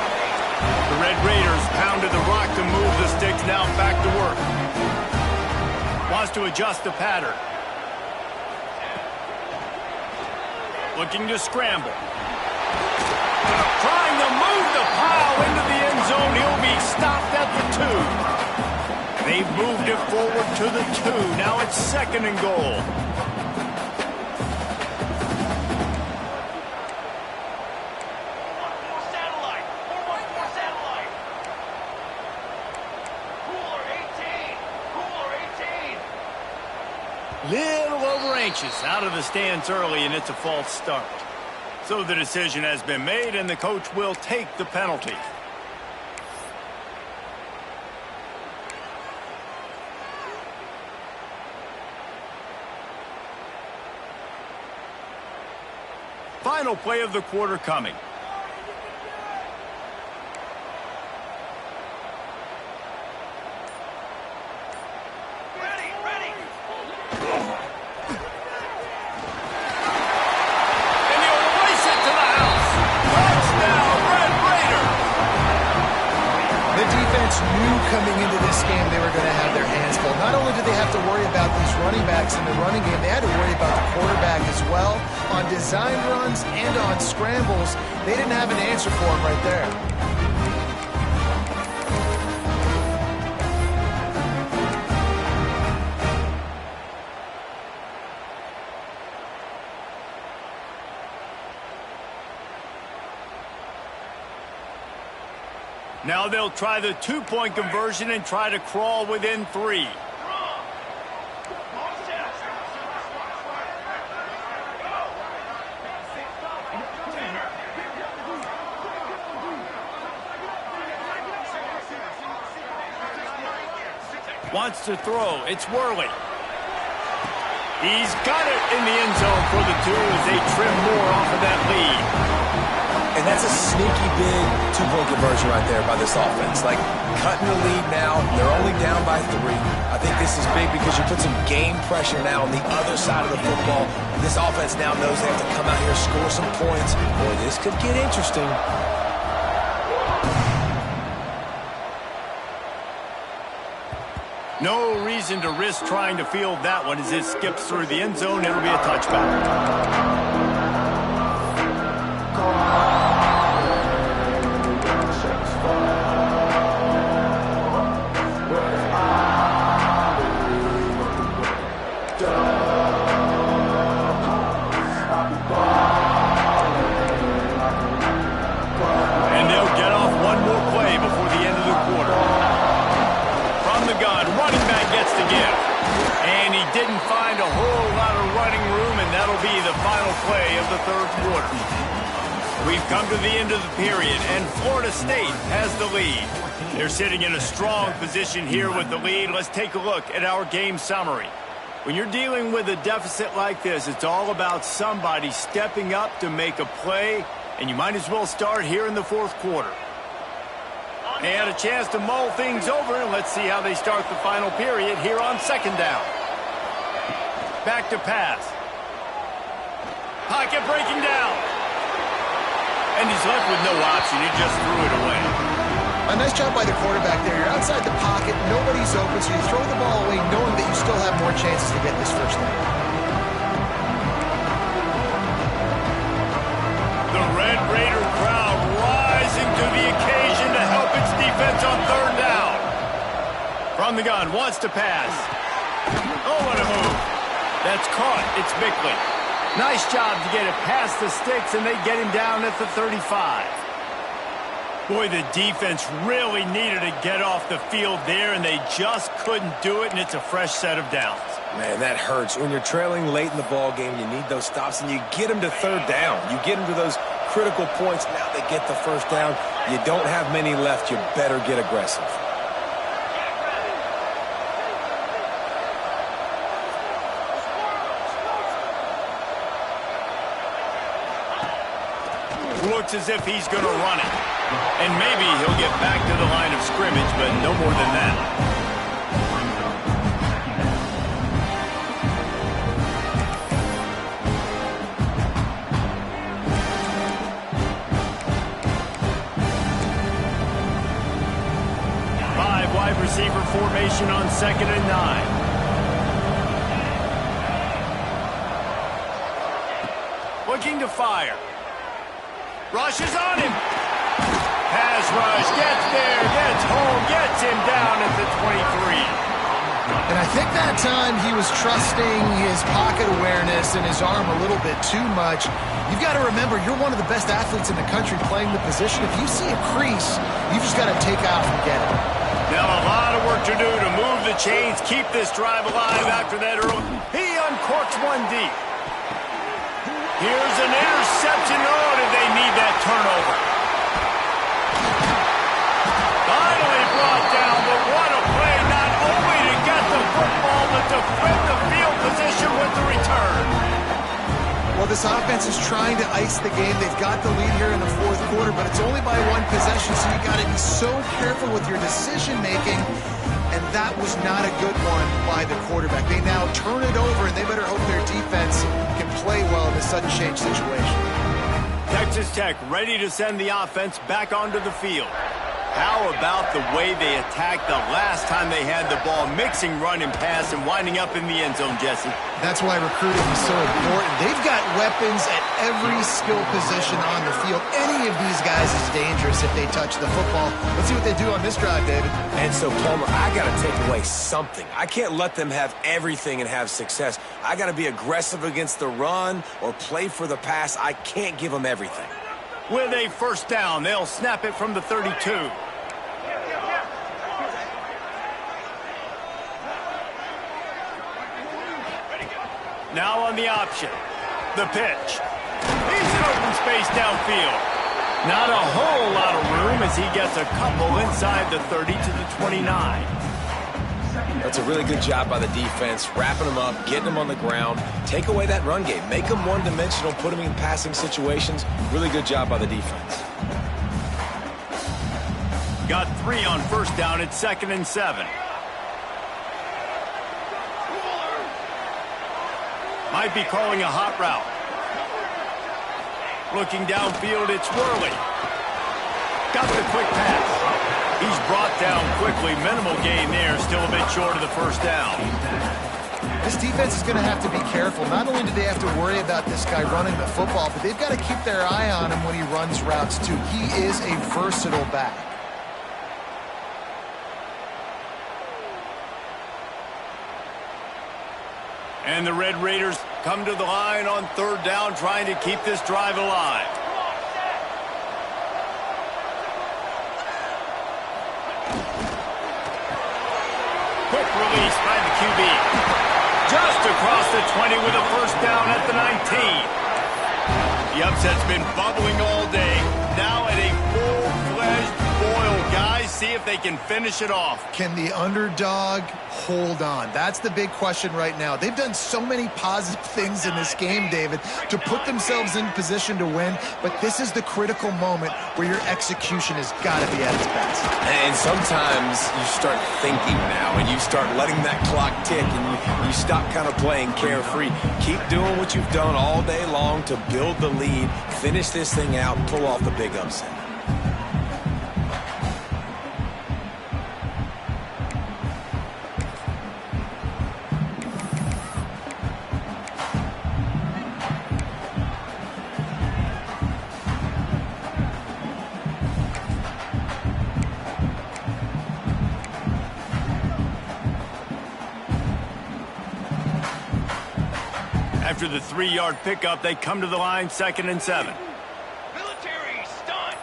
The Red Raiders pounded the rock to move the sticks, now back to work. Wants to adjust the pattern. Looking to scramble. Trying to move the pile into the end zone. He'll be stopped at the 2. They've moved it forward to the 2. Now it's 2nd and goal. Little over anxious, out of the stance early, and it's a false start. So the decision has been made, and the coach will take the penalty. Final play of the quarter coming. Coming into this game, they were going to have their hands full. Not only did they have to worry about these running backs in the running game, they had to worry about the quarterback as well. On design runs and on scrambles, they didn't have an answer for him right there. Now they'll try the 2-point conversion and try to crawl within 3. Wants to throw. It's Worley. He's got it in the end zone for the 2 as they trim more off of that lead. And that's a sneaky big 2-point conversion right there by this offense. Like, cutting the lead now. They're only down by 3. I think this is big because you put some game pressure now on the other side of the football. This offense now knows they have to come out here, score some points, or this could get interesting. No reason to risk trying to field that one as it skips through the end zone. It'll be a touchback. he didn't find a whole lot of running room, and that'll be the final play of the third quarter. We've come to the end of the period, and Florida State has the lead. They're sitting in a strong position here with the lead. Let's take a look at our game summary. When you're dealing with a deficit like this, it's all about somebody stepping up to make a play, and you might as well start here in the fourth quarter. They had a chance to mull things over, and let's see how they start the final period here on second down. Back to pass. Pocket breaking down. And he's left with no option. He just threw it away. A nice job by the quarterback there. You're outside the pocket. Nobody's open, so you throw the ball away knowing that you still have more chances to get this first down. The Red Raider crowd rising to the occasion to help its defense on third down. From the gun, wants to pass. Oh, what a move. That's caught. It's Bickley. Nice job to get it past the sticks, and they get him down at the 35. Boy, the defense really needed to get off the field there, and they just couldn't do it, and it's a fresh set of downs. Man, that hurts. When you're trailing late in the ball game, you need those stops, and you get them to third down. You get them to those critical points. Now they get the first down. You don't have many left. You better get aggressive. Looks as if he's going to run it. And maybe he'll get back to the line of scrimmage, but no more than that. Five wide receiver formation on 2nd and 9. Looking to fire. Rushes on him. Pass rush, gets there, gets home, gets him down at the 23. And I think that time he was trusting his pocket awareness and his arm a little bit too much. You've got to remember, you're one of the best athletes in the country playing the position. If you see a crease, you've just got to take off and get it. Now a lot of work to do to move the chains, keep this drive alive after that early. He uncorks one deep. Here's an interception. Oh, did they need that turnover? Finally brought down, but what a play, not only to get the football, but to flip the field position with the return. Well, this offense is trying to ice the game. They've got the lead here in the fourth quarter, but it's only by one possession, so you got to be so careful with your decision-making, and that was not a good one by the quarterback. They now turn it over, and they better hope their defense can play well in a sudden change situation. Texas Tech ready to send the offense back onto the field. How about the way they attacked the last time they had the ball, mixing run and pass and winding up in the end zone, Jesse? That's why recruiting is so important. They've got weapons at every skill position on the field. Any of these guys is dangerous if they touch the football. Let's see what they do on this drive, David. And so, Palmer, I got to take away something. I can't let them have everything and have success. I got to be aggressive against the run or play for the pass. I can't give them everything. With a first down, they'll snap it from the 32. Now on the option. The pitch. He's in open space downfield. Not a whole lot of room as he gets a couple inside the 30 to the 29. That's a really good job by the defense, wrapping them up, getting them on the ground. Take away that run game. Make them one-dimensional, put them in passing situations. Really good job by the defense. Got 3 on first down at 2nd and 7. Might be calling a hot route. Looking downfield, it's Worley. Got the quick pass. He's brought down quickly. Minimal gain there. Still a bit short of the first down. This defense is going to have to be careful. Not only do they have to worry about this guy running the football, but they've got to keep their eye on him when he runs routes, too. He is a versatile back. And the Red Raiders come to the line on third down, trying to keep this drive alive. Quick release by the QB. Just across the 20 with a first down at the 19. The upset's been bubbling all day. Now at a full-fledged boil, guys. See if they can finish it off. Can the underdog hold on? That's the big question right now. They've done so many positive things in this game, David, to put themselves in position to win, but this is the critical moment where your execution has got to be at its best. And sometimes you start thinking now, and you start letting that clock tick, and you stop kind of playing carefree. Keep doing what you've done all day long to build the lead, finish this thing out, and pull off the big upset. After the 3-yard pickup, they come to the line 2nd and 7. Military stunt.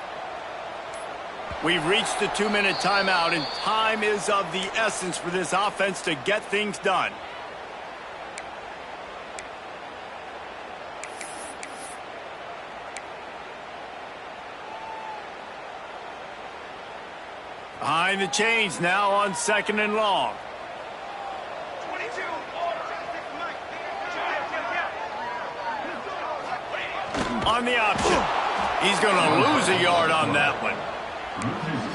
We've reached the 2-minute timeout, and time is of the essence for this offense to get things done. Behind the chains now on 2nd and long. On the option. He's going to lose a yard on that one.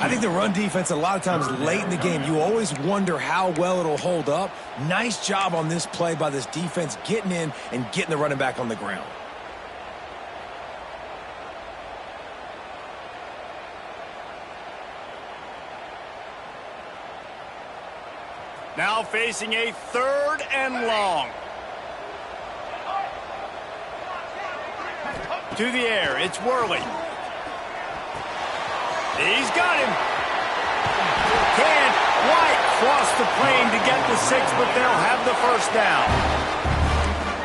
I think the run defense, a lot of times late in the game, you always wonder how well it'll hold up. Nice job on this play by this defense, getting in and getting the running back on the ground. Now facing a 3rd and long. To the air, it's Worley. He's got him. Can't quite cross the plane to get the 6, but they'll have the first down.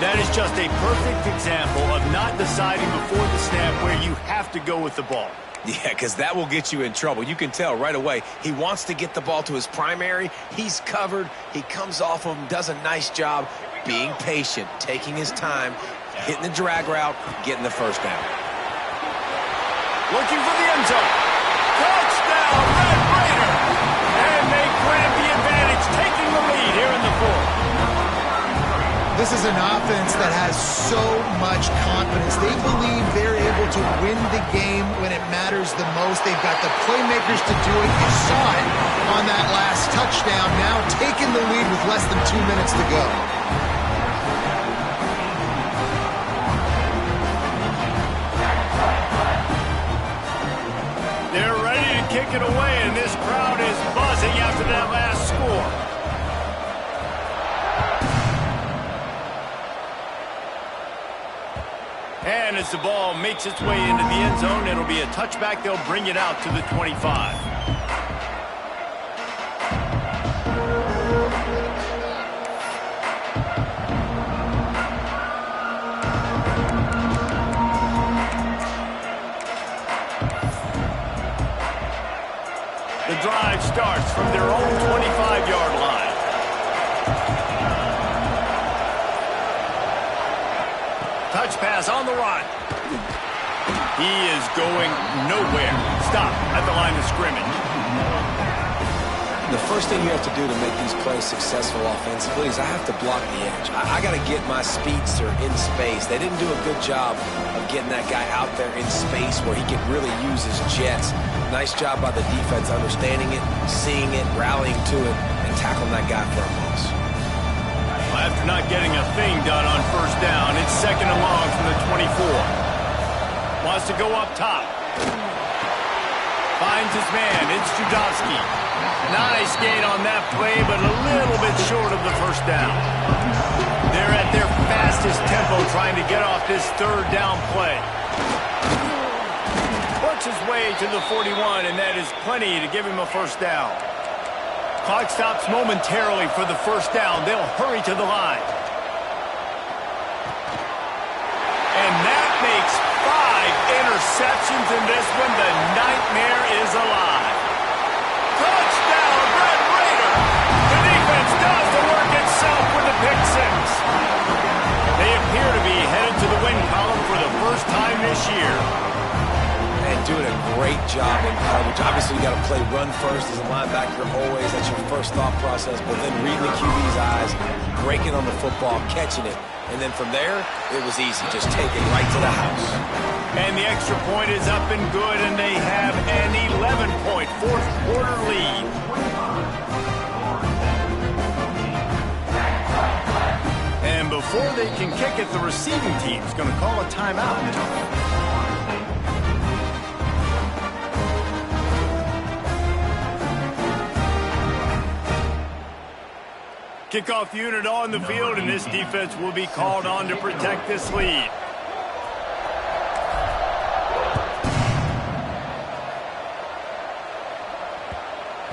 That is just a perfect example of not deciding before the snap where you have to go with the ball. Yeah, because that will get you in trouble. You can tell right away he wants to get the ball to his primary. He's covered. He comes off of him, does a nice job being patient, taking his time, hitting the drag route, getting the first down. Looking for the end zone. Touchdown, Red Raider! And they grab the advantage, taking the lead here in the 4th. This is an offense that has so much confidence. They believe they're able to win the game when it matters the most. They've got the playmakers to do it. You saw it on that last touchdown. Now taking the lead with less than 2 minutes to go. They're ready to kick it away, and this crowd is buzzing after that last score. And as the ball makes its way into the end zone, it'll be a touchback. They'll bring it out to the 25. The drive starts from their own 25-yard line. Touch pass on the run. He is going nowhere. Stop at the line of scrimmage. The first thing you have to do to make these plays successful offensively is I have to block the edge. I got to get my speedster in space. They didn't do a good job of getting that guy out there in space where he could really use his jets. Nice job by the defense understanding it, seeing it, rallying to it, and tackling that guy for a loss. Well, after not getting a thing done on first down, it's 2nd and long from the 24. Wants to go up top. Finds his man. It's Judowski. Nice gain on that play, but a little bit short of the first down. They're at their fastest tempo trying to get off this 3rd down play. Works his way to the 41, and that is plenty to give him a first down. Clock stops momentarily for the first down. They'll hurry to the line. And that makes 5 interceptions in this one. The nightmare is alive. Touchdown, Red Raider! The defense does the work itself with the pick 6. job in coverage. Obviously, you got to play run first as a linebacker always. That's your first thought process. But then reading the QB's eyes, breaking on the football, catching it. And then from there, it was easy. Just take it right to the house. And the extra point is up and good, and they have an 11-point fourth-quarter lead. And before they can kick it, the receiving team's going to call a timeout. Kickoff unit on the field, and this defense will be called on to protect this lead.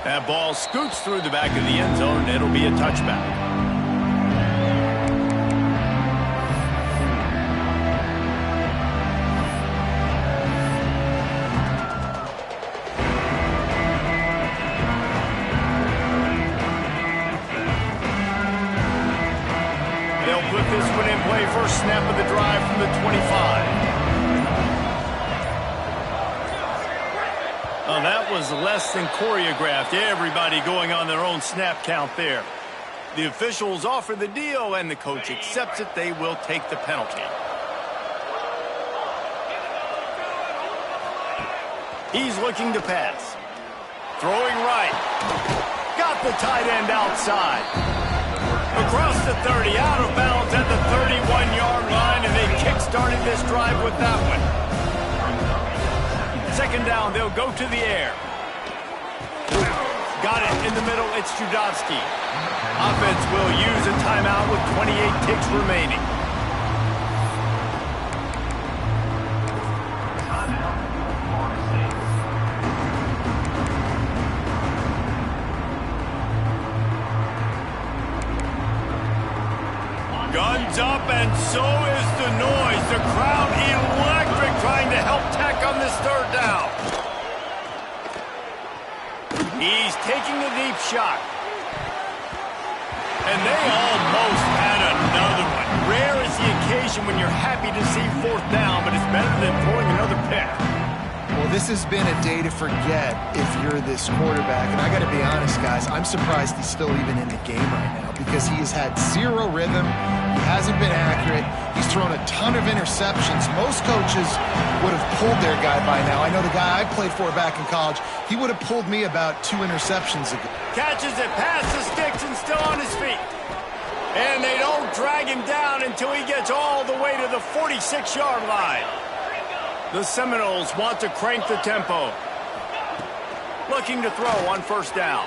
That ball scoots through the back of the end zone, and it'll be a touchback. Put this one in play, first snap of the drive from the 25. Oh, that was less than choreographed. Everybody going on their own snap count there. The officials offer the deal, and the coach accepts it. They will take the penalty. He's looking to pass. Throwing right. Got the tight end outside. Across the 30, out of bounds at the 31-yard line, and they kick-started this drive with that one. Second down, they'll go to the air. Got it in the middle, it's Judovsky. Offense will use a timeout with 28 ticks remaining. Guns up, and so is the noise. The crowd electric, trying to help Tech on this third down. He's taking a deep shot. And they almost had another one. Rare is the occasion when you're happy to see fourth down, but it's better than throwing another pick. Well, this has been a day to forget if you're this quarterback. And I got to be honest, guys, I'm surprised he's still even in the game right now because he has had zero rhythm. He hasn't been accurate. He's thrown a ton of interceptions. Most coaches would have pulled their guy by now. I know the guy I played for back in college, he would have pulled me about 2 interceptions ago. Catches it, passes, sticks, and still on his feet. And they don't drag him down until he gets all the way to the 46-yard line. The Seminoles want to crank the tempo. Looking to throw on first down.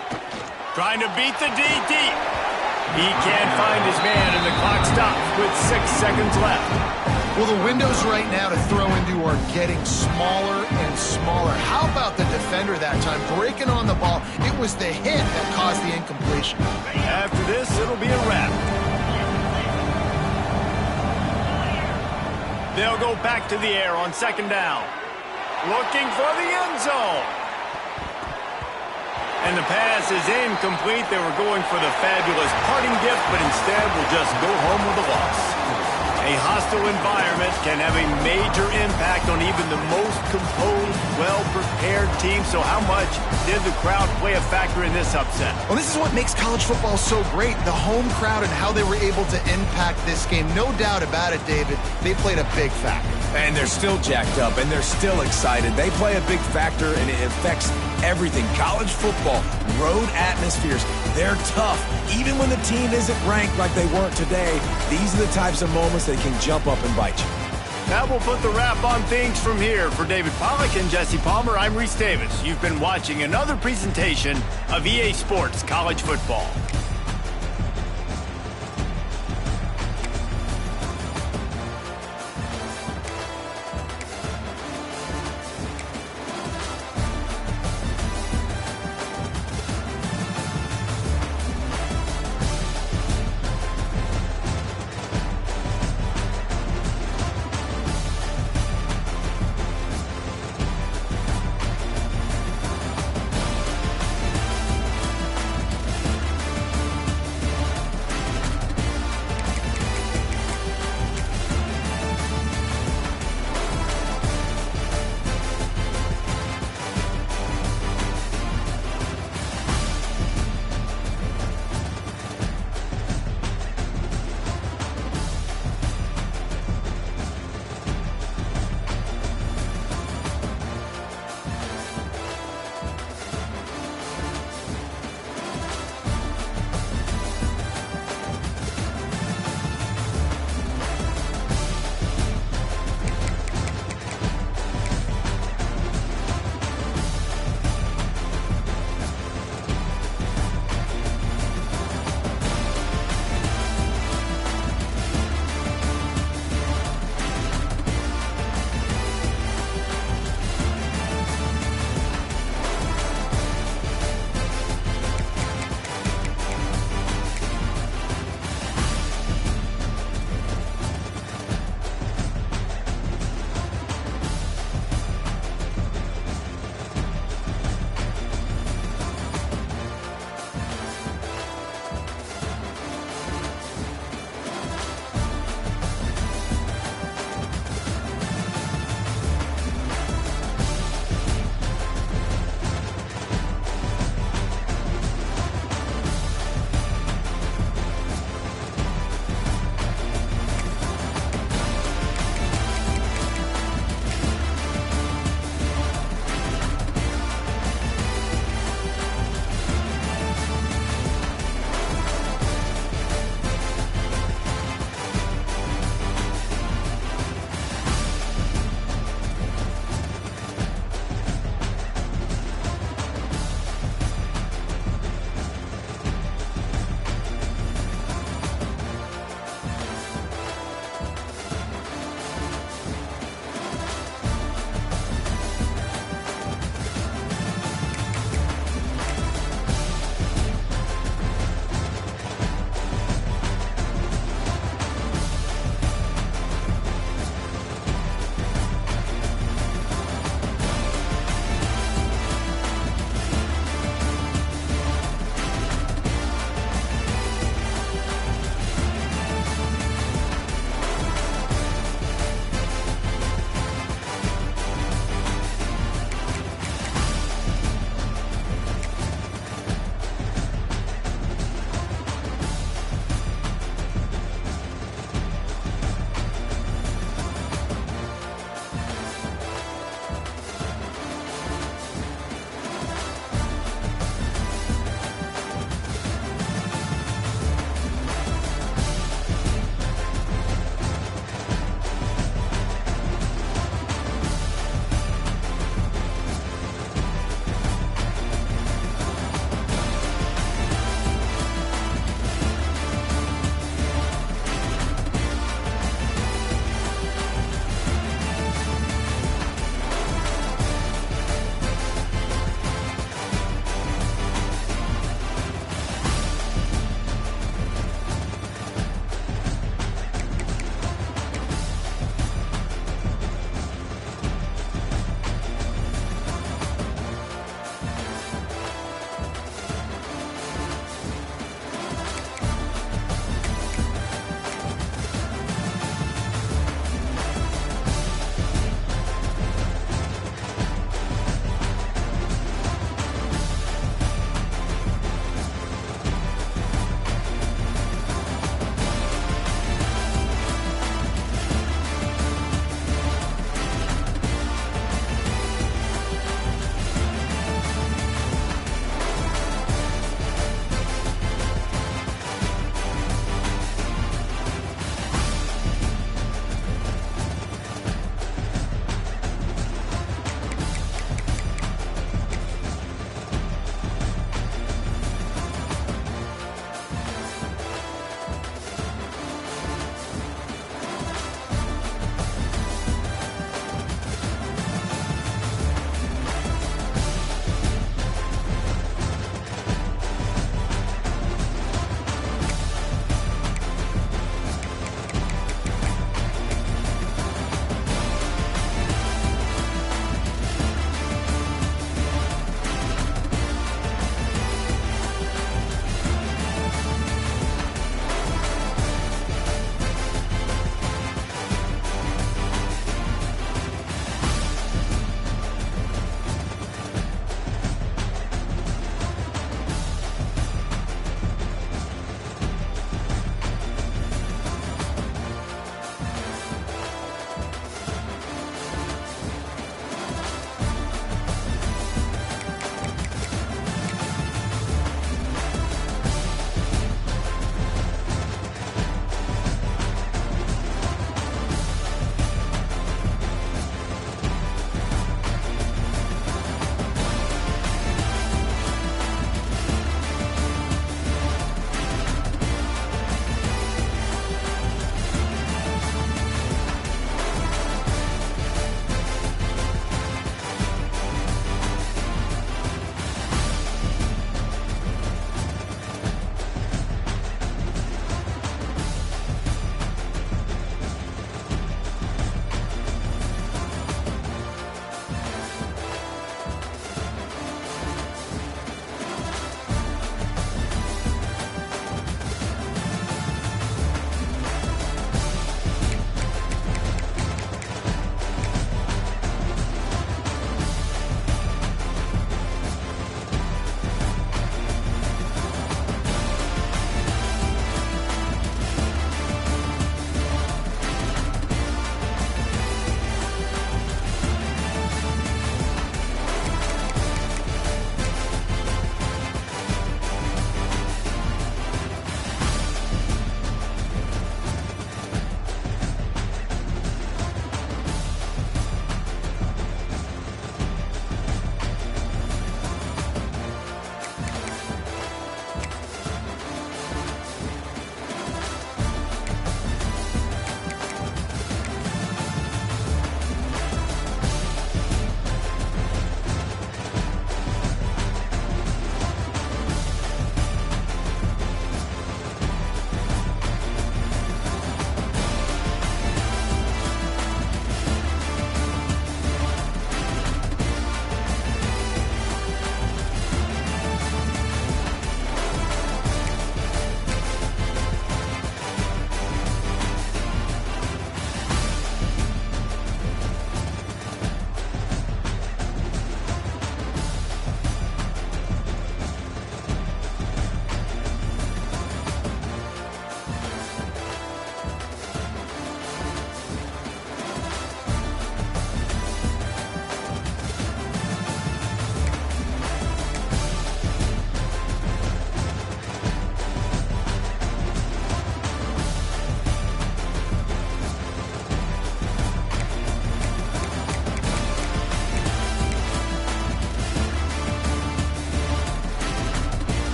Trying to beat the D deep. He can't find his man, and the clock stops with 6 seconds left. Well, the windows right now to throw into are getting smaller and smaller. How about the defender that time breaking on the ball? It was the hit that caused the incompletion. After this, it'll be a wrap. They'll go back to the air on second down. Looking for the end zone. And the pass is incomplete. They were going for the fabulous parting gift, but instead will just go home with a loss. A hostile environment can have a major impact on even the most composed, well-prepared team. So how much did the crowd play a factor in this upset? Well, this is what makes college football so great, the home crowd and how they were able to impact this game. No doubt about it, David. They played a big factor. And they're still jacked up, and they're still excited. They play a big factor, and it affects everything. College football, road atmospheres, they're tough. Even when the team isn't ranked like they weren't today, these are the types of moments that can jump up and bite you. That will put the wrap on things from here. For David Pollack and Jesse Palmer, I'm Reese Davis. You've been watching another presentation of EA Sports College Football.